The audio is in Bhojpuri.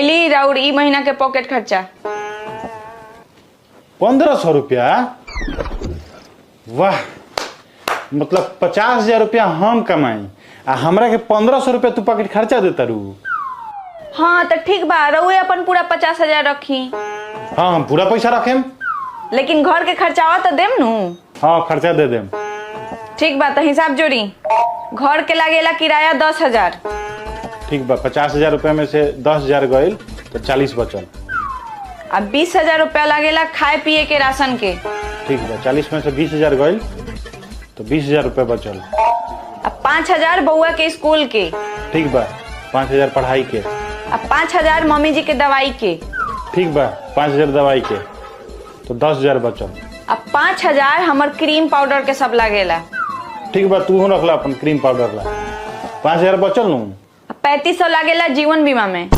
ली राउर ई महीना के पॉकेट खर्चा 1500 रुपया। वाह, मतलब 50,000 रुपया हम कमाई आ हमरा के 1500 रुपया तू पॉकेट खर्चा देता रू। हाँ तो ठीक बा, रउए अपन पूरा 50,000 रखी। हाँ हम पूरा पैसा रखेम, लेकिन घर के खर्चावा तो देम नु। हाँ खर्चा दे देम। ठीक बा, तो हिसाब जोड़ी। घर के लागेला किराया 10,000। ठीक बा, 50,000 रुपया में से 10,000 गईल तो 40 बचल। अब 20,000 रुपया लागेला खाए पिए के राशन के। ठीक बा, 40 में से 20,000 गईल तो 20,000 रुपया बचल। अब 5,000 बउआ के स्कूल के। ठीक बा, 5,000 पढ़ाई के। अब 5,000 मम्मी जी के दवाई के। ठीक बा, 5,000 दवाई के तो 10,000 बचल। अब 5,000 हमर क्रीम पाउडर के सब लागेला। ठीक बा, तू रखला अपन क्रीम पाउडर ला। 5,000 बचल नू। 3500 लागेला जीवन बीमा में।